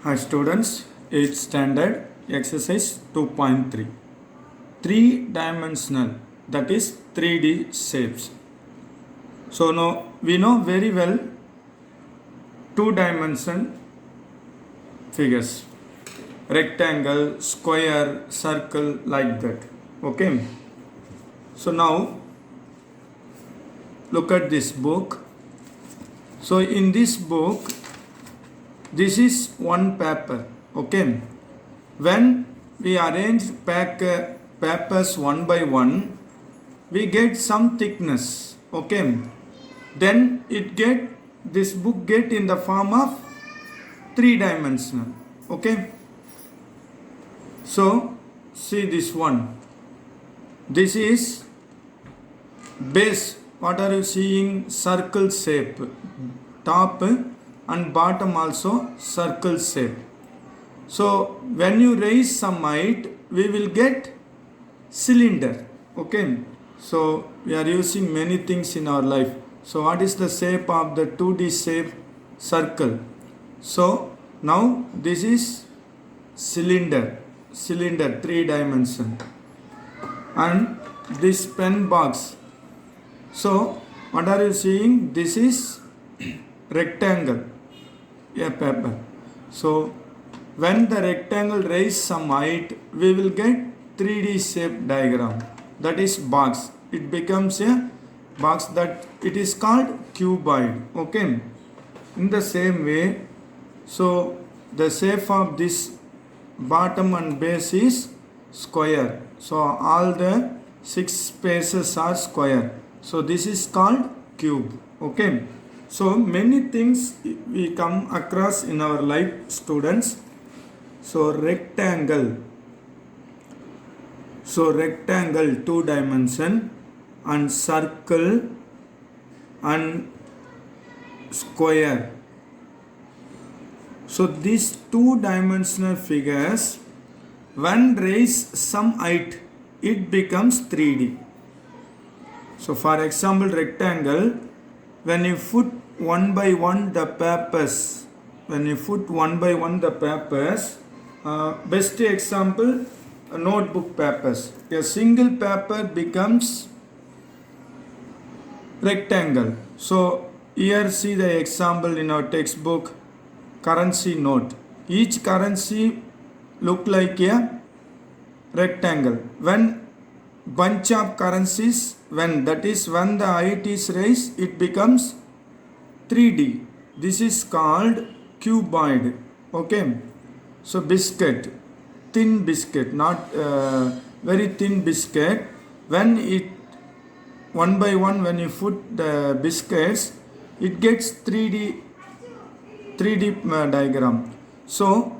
Hi students, 8th standard exercise 2.3 three-dimensional, that is 3D shapes. So now we know very well two-dimension figures, rectangle, square, circle, like that. Okay. So now look at this book. So in this book, this is one paper. Okay. When we arrange papers one by one, we get some thickness. Okay. Then this book get in the form of three-dimensional. Okay. So see this one. This is base. What are you seeing? Circle shape. Top and bottom also circle shape. So when you raise some height, we will get cylinder. Okay. So we are using many things in our life. So what is the shape of the 2D shape? Circle. So now this is cylinder, three dimension, and this pen box. So what are you seeing? This is rectangle, a paper. So when the rectangle raise some height, we will get 3D shape diagram. That is box. It becomes a box, that it is called cuboid. Okay. In the same way, so the shape of this bottom and base is square. So all the 6 spaces are square. So this is called cube. Okay. So many things we come across in our life, students. So rectangle, 2 dimension, and circle and square. So these 2-dimensional figures, when raise some height, it becomes 3D. So for example, rectangle, when you put one by one the papers, best example, notebook papers. A single paper becomes rectangle. So here see the example in our textbook, currency note. Each currency look like a rectangle. When bunch of currencies, when the height is raised, it becomes 3D. This is called cuboid. Okay. So biscuit, thin biscuit, not very thin biscuit. When it one by one, when you put the biscuits, it gets 3D diagram. So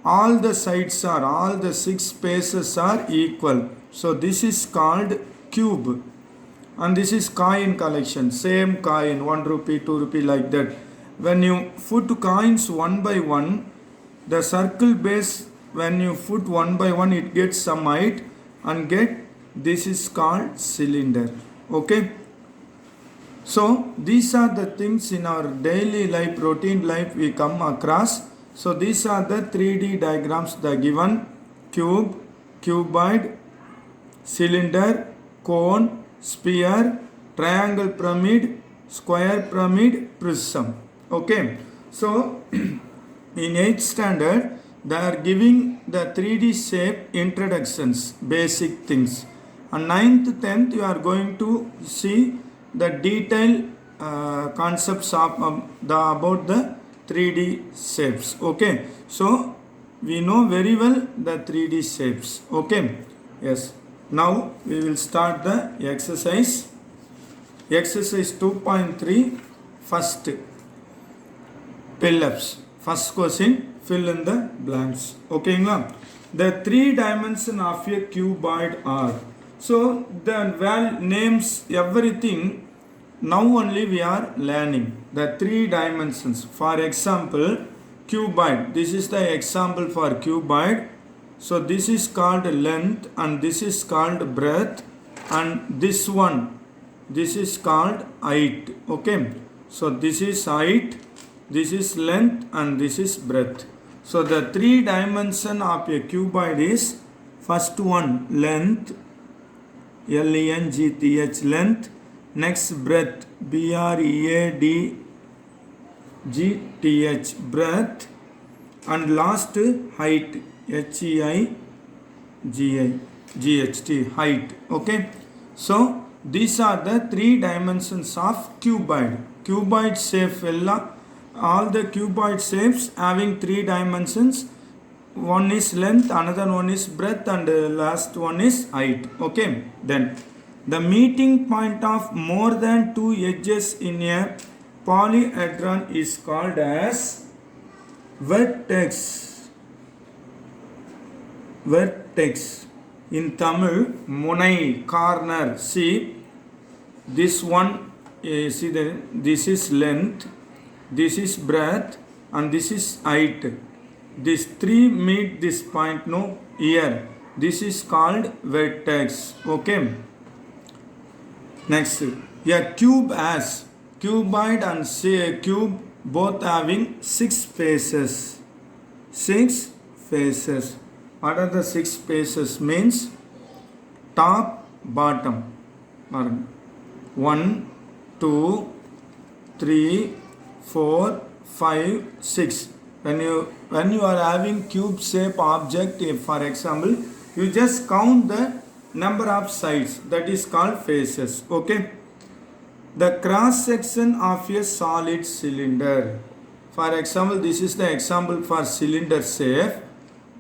all the 6 spaces are equal. So this is called cube. And this is coin collection, same coin, 1 rupee, 2 rupee, like that. When you put coins one by one, the circle base, when you put one by one, it gets some height and this is called cylinder. Okay. So these are the things in our daily life, routine life we come across. So these are the 3D diagrams, the given: cube, cuboid, cylinder, cone, sphere, triangle pyramid, square pyramid, prism. Okay. So in 8th standard, they are giving the 3D shape introductions, basic things. And 9th, 10th, you are going to see the detailed concepts of about the 3D shapes. Okay. So we know very well the 3D shapes. Okay. Yes. Now we will start the exercise. Exercise 2.3, first fill-ups. First question, fill in the blanks. Okay. The 3 dimensions of a cuboid are. So the names, everything, now only we are learning the 3 dimensions. For example, cuboid. This is the example for cuboid. So this is called length and this is called breadth, and this is called height. Okay. So this is height, this is length, and this is breadth. So the three dimension of a cuboid is first one length, length, length, next breadth, breadth, breadth, and last height, height, height. Okay, so these are the three dimensions of cuboid. Cuboid shape all the cuboid shapes having three dimensions. One is length, another one is breadth, and last one is height. Okay, then the meeting point of more than two edges in a polyhedron is called as vertex. Vertex. In Tamil, munai, corner. See, this one, this is length, this is breadth, and this is height. These three meet this point, no, here. This is called vertex. Okay. Next, a cube has cuboid and cube both having 6 faces. 6 faces. What are the 6 faces? Means top, bottom. 1, 2, 3, 4, 5, 6. When you are having cube shape object, for example, you just count the number of sides, that is called faces. Okay. The cross section of a solid cylinder. For example, this is the example for cylinder shape.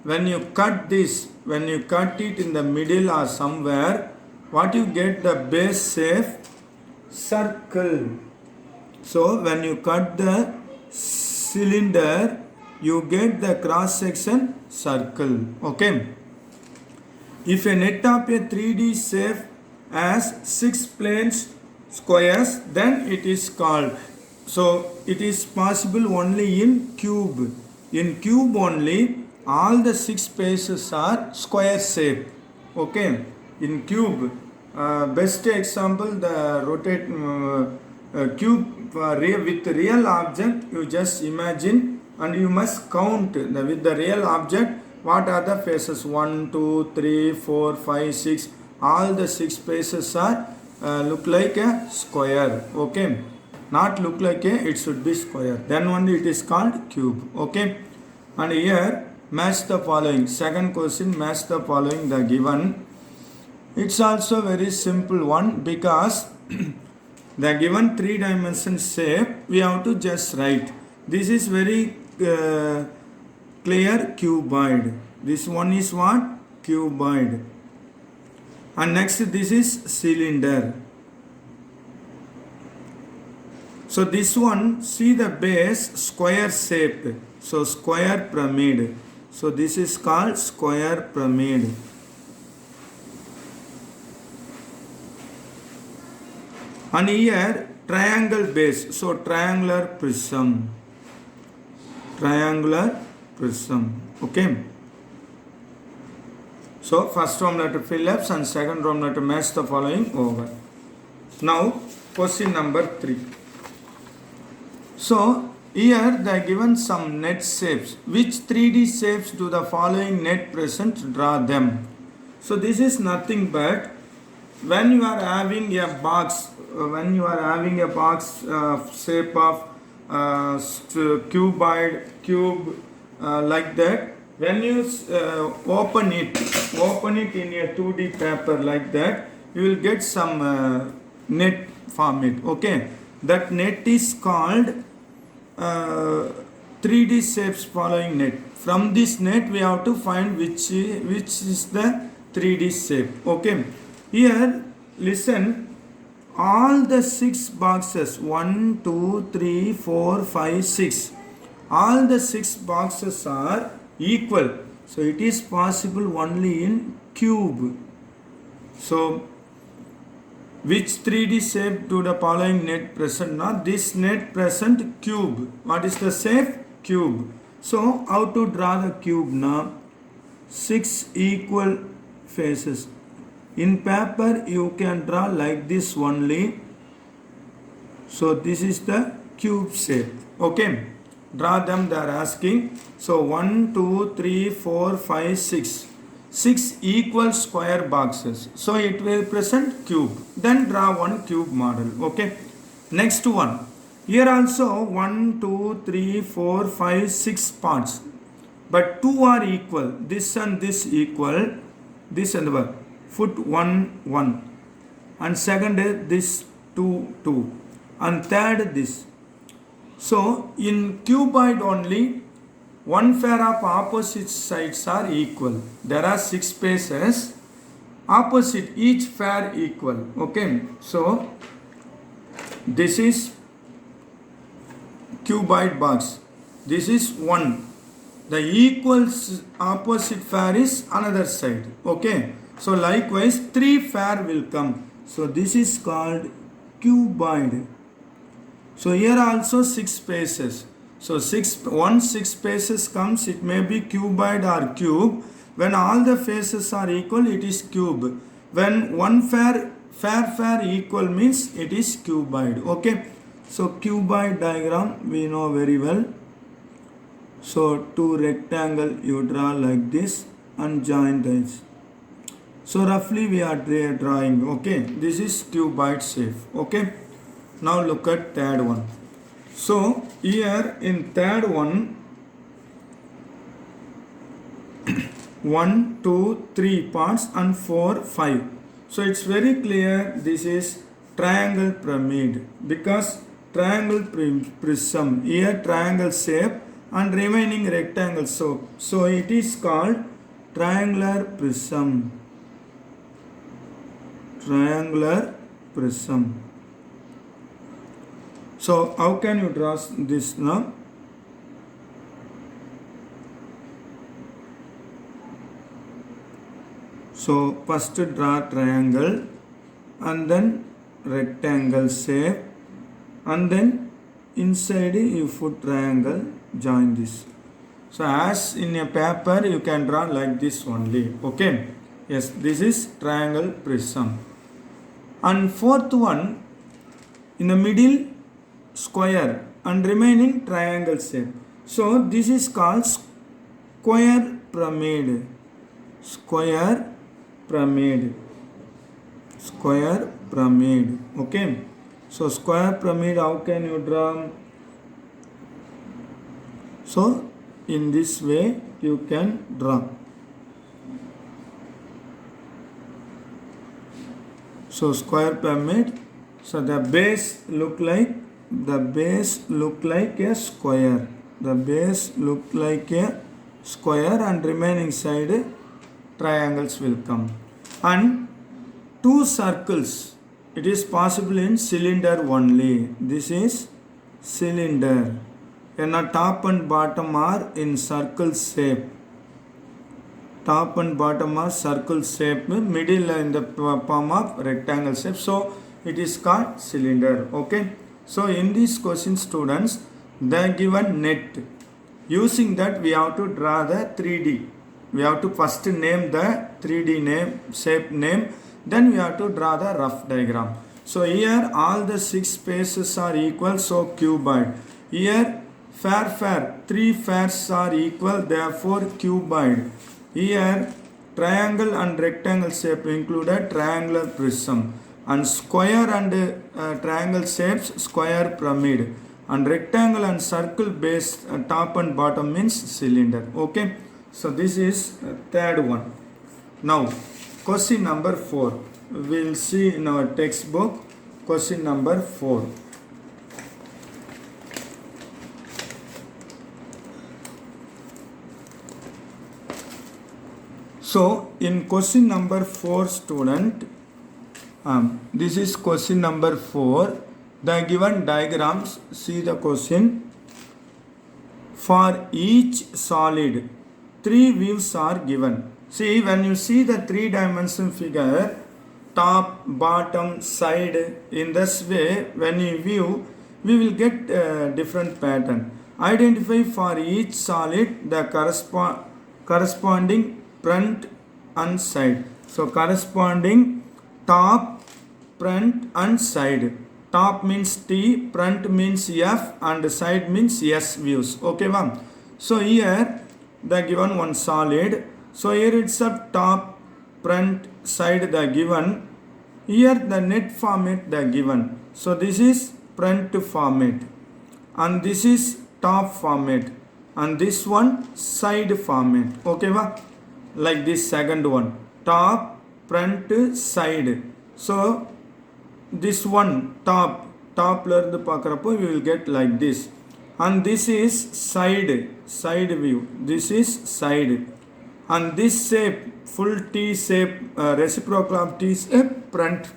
When you cut this, when you cut it in the middle or somewhere, what you get? The base shape circle. So when you cut the cylinder, you get the cross section circle. Okay. If a net of a 3D shape has 6 planes squares, then it is called. So it is possible only in cube. In cube only, all the 6 faces are square shape. Okay. In cube, best example, the rotate cube with real object. You just imagine, and you must count with the real object. What are the faces? 1, 2, 3, 4, 5, 6. All the 6 faces are look like a square. Okay. Not look like it should be square. Then only it is called cube. Okay. And here, match the following. Second question, match the following the given. It's also very simple one, because the given 3 dimension shape, we have to just write. This is very clear cuboid. This one is what? Cuboid. And next, this is cylinder. So this one, see the base square shape. So square pyramid. So this is called square pyramid. And here triangle base. So triangular prism. Triangular prism. Okay. So first round letter Phillips and second round letter match the following over. Now question number 3. So here they are given some net shapes. Which 3D shapes do the following net present? Draw them. So this is nothing but when you are having a box, shape of cuboid, cube, like that. When you open it in a 2D paper like that, you will get some net from it. Okay, that net is called 3D shapes following net. From this net, we have to find which is the 3D shape. Okay, here listen. All the 6 boxes, 1, 2, 3, 4, 5, 6. All the 6 boxes are equal. So it is possible only in cube. So which 3D shape do the following net present? Now this net present cube. What is the shape? Cube. So how to draw the cube now? 6 equal faces. In paper you can draw like this only. So this is the cube shape. Okay. Draw them, they are asking. So 1, 2, 3, 4, 5, 6. 6 equal square boxes. So it will present cube. Then draw one cube model. Okay. Next one. Here also 1, 2, 3, 4, 5, 6 parts. But 2 are equal. This and this equal. This and the foot 1, 1. And second this 2, 2. And third this. So in cuboid only, one pair of opposite sides are equal. There are 6 spaces. Opposite each pair equal. Okay. So this is cuboid box. This is 1. The equals opposite pair is another side. Okay. So likewise 3 pair will come. So this is called cuboid. So here also 6 spaces. So 6 spaces comes, it may be cuboid or cube. When all the faces are equal, it is cube. When one fair equal means it is cuboid. Okay. So cuboid diagram we know very well. So 2 rectangle you draw like this and join this. So roughly we are drawing. Okay. This is cuboid shape. Okay. Now look at third one. So here in third one, 1, 2, 3 parts and 4, 5. So it's very clear this is triangle pyramid because triangle prism. Here triangle shape and remaining rectangle. So it is called triangular prism. Triangular prism. So how can you draw this now? So first draw triangle and then rectangle shape and then inside you put triangle, join this. So as in a paper you can draw like this only. Okay. Yes, this is triangle prism. And fourth one, in the middle square and remaining triangle shape. So this is called square pyramid. Square pyramid. Square pyramid. Okay. So square pyramid, how can you draw? So in this way you can draw. So square pyramid. So the base look like a square. The base look like a square and remaining side triangles will come. And 2 circles. It is possible in cylinder only. This is cylinder. And the top and bottom are in circle shape. Top and bottom are circle shape. Middle in the form of rectangle shape. So it is called cylinder. Okay. So in this question, students, they are given net. Using that we have to draw the 3D. We have to first name the 3D name, shape name. Then we have to draw the rough diagram. So here all the 6 spaces are equal. So cuboid. Here fair 3 fairs are equal. Therefore cuboid. Here triangle and rectangle shape included triangular prism. And square and triangle shapes square pyramid, and rectangle and circle base top and bottom means cylinder. Okay. So this is third one. Now question number 4. We will see in our textbook question number 4. So in question number 4, student, this is question number 4. The given diagrams, see the question. For each solid, 3 views are given. See, when you see the 3-dimensional figure, top, bottom, side, in this way, when you view, we will get different pattern. Identify for each solid the corresponding front and side. So corresponding top, front and side. top means T, front means F, and side means S views. Okay, ma'am. So here the given one solid. So here it's a top, front, side the given. Here the net format the given. So this is front format, and this is top format, and this one side format. Okay, va? Like this second one, top, front, side. So this one top la irundhu paakrappo we will get like this, and this is side view. This is side, and this shape full T shape, reciprocal of T shape, front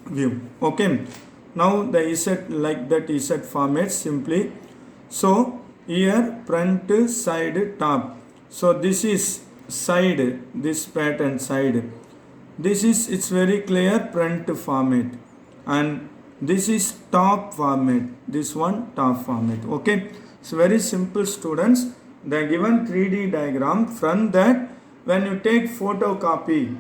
view. Okay, now the Z like that Z format simply. So here front, side, top. So this is side, this pattern side. This is, it's very clear, front format, and this is top format, this one top format. Okay, it's very simple, students. The given 3D diagram, from that when you take photocopy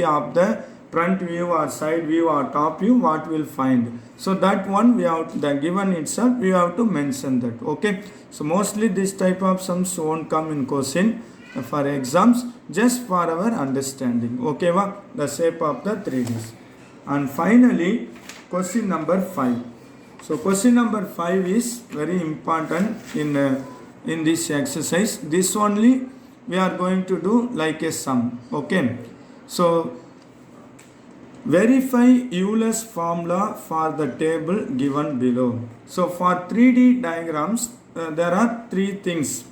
of the front view or side view or top view, what will find? So that one we have, the given itself we have to mention that. Okay, so mostly this type of sums won't come in question for exams, just for our understanding. Okay, va? The shape of the 3Ds. And finally, question number 5. So question number 5 is very important in this exercise. This only we are going to do like a sum. Okay, so verify Euler's formula for the table given below. So for 3D diagrams, there are three things: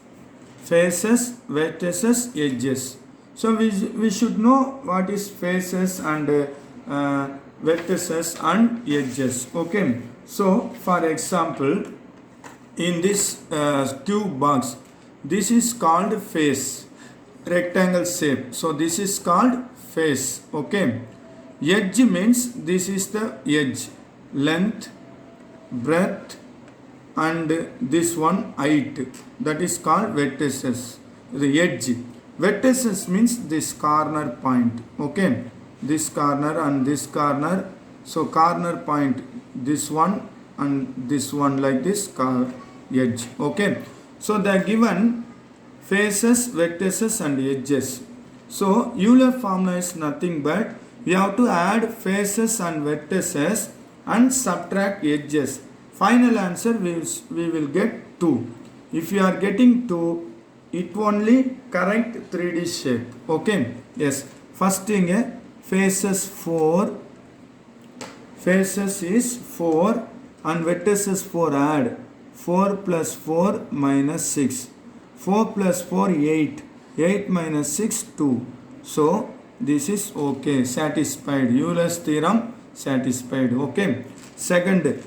faces, vertices, edges. So we should know what is faces and vertices and edges. Okay, so for example, in this cube box, this is called face, rectangle shape. So this is called face. Okay, edge means this is the edge, length, breadth, and this one height, that is called vertices, the edge. Vertices means this corner point. Okay, this corner and this corner. So corner point, this one and this one, like this edge. Okay, so the given faces, vertices and edges. So Euler formula is nothing but we have to add faces and vertices and subtract edges. Final answer we will get 2. If you are getting 2, it only correct 3D shape. Okay, yes. First thing, faces 4, faces is 4 and vertices 4. Add 4 plus 4 minus 6, 4 plus 4 8, 8 minus 6 2. So this is okay, satisfied. Euler's theorem satisfied. Okay, second,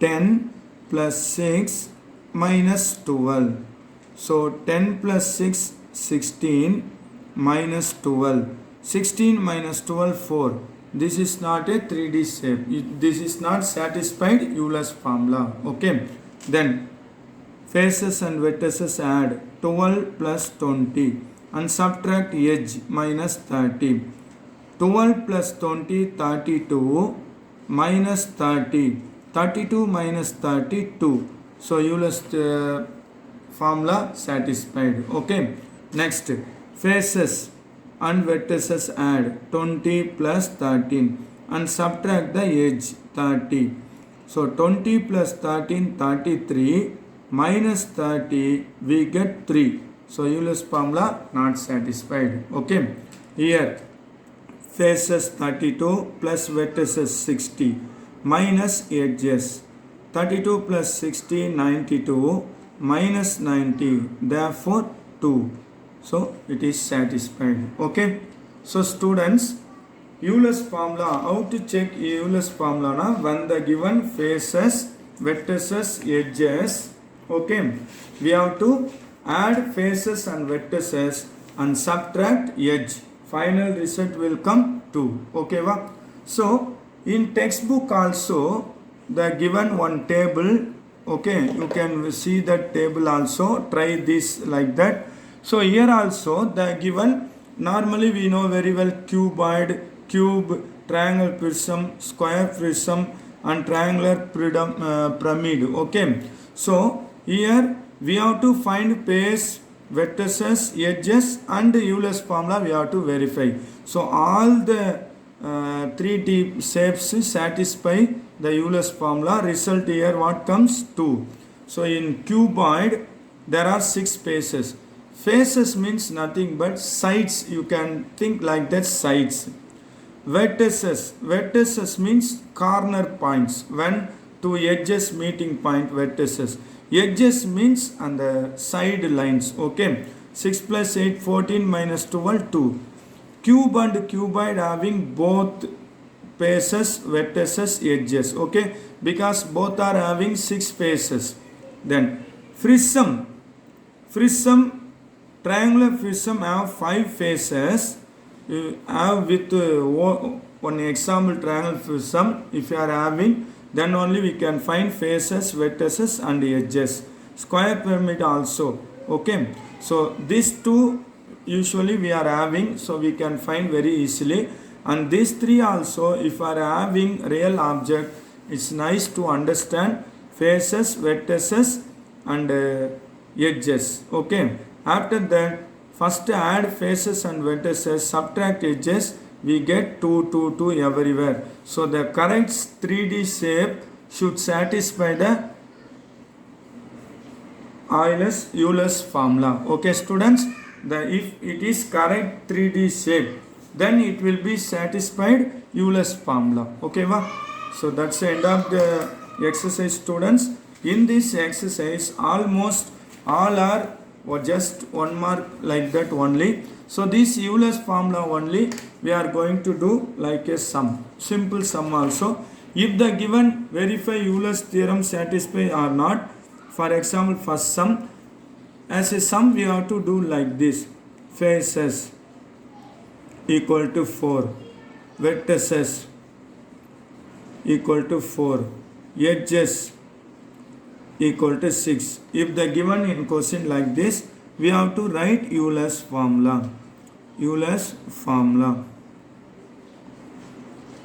10 plus 6 minus 12. So 10 plus 6 16 minus 12. 16 minus 12 4. This is not a 3D shape. This is not satisfied Euler's formula. Okay, then faces and vertices add 12 plus 20 and subtract edge minus 30. 12 plus 20 32 minus 30. 32 minus 32. So Euler's formula satisfied. Okay, next, faces and vertices add 20 plus 13 and subtract the edge 30. So 20 plus 13 33 minus 30 we get 3. So Euler's formula not satisfied. Okay, here faces 32 plus vertices 60 minus edges 32 plus 60 92 minus 90, therefore 2. So it is satisfied. Okay, so students, Euler's formula, how to check Euler's formula na? When the given faces, vertices, edges, okay, we have to add faces and vertices and subtract edge. Final result will come 2. Okay, va? So in textbook also the given one table. Okay, you can see that table also. Try this like that. So here also the given, normally we know very well cuboid, cube, triangle prism, square prism, and triangular pyramid. Okay, so here we have to find pairs, vertices, edges, and Euler's formula we have to verify. So all the 3D shapes satisfy the Euler's formula. Result here what comes? 2. So in cuboid there are 6 faces. Faces means nothing but sides. You can think like that, sides. Vertices means corner points. When two edges meeting point, vertices. Edges means on the side lines. Okay. 6 plus 8, 14 minus 12, 2. Cube and cuboid having both faces, vertices, edges. Okay. Because both are having 6 faces. Then prism. Triangular prism have 5 faces. You have with one example triangle prism, if you are having, then only we can find faces, vertices, and edges. Square pyramid also. Okay, so these two usually we are having, so we can find very easily. And these 3 also, if you are having real object, it's nice to understand faces, vertices, and edges. Okay, after that, first add faces and vertices, subtract edges, we get 2, 2, 2 everywhere. So the correct 3D shape should satisfy the Euler's formula. Okay students, if it is correct 3D shape, then it will be satisfied Euler's formula. Okay, so that's the end of the exercise students. In this exercise almost all are or just 1 mark like that only. So this Euler's formula only we are going to do like a sum, simple sum also. If the given verify Euler's theorem satisfy or not, for example first sum, as a sum we have to do like this: faces equal to 4, vertices equal to 4, edges equal to 6. If the given in question like this, we have to write Euler's formula.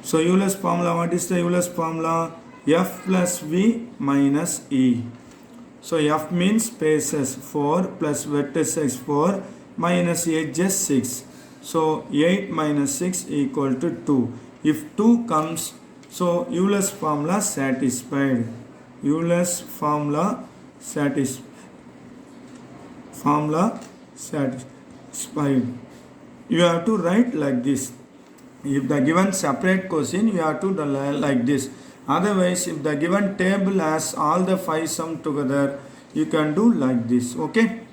So Euler's formula, what is the Euler's formula? F plus V minus E. So F means faces 4 plus vertices 4 minus edges 6. So 8 minus 6 equal to 2. If 2 comes, so Euler's formula satisfied. Euler's formula satisfied. You have to write like this. If the given separate question, you have to do like this. Otherwise, if the given table has all the 5 sum together, you can do like this. Okay.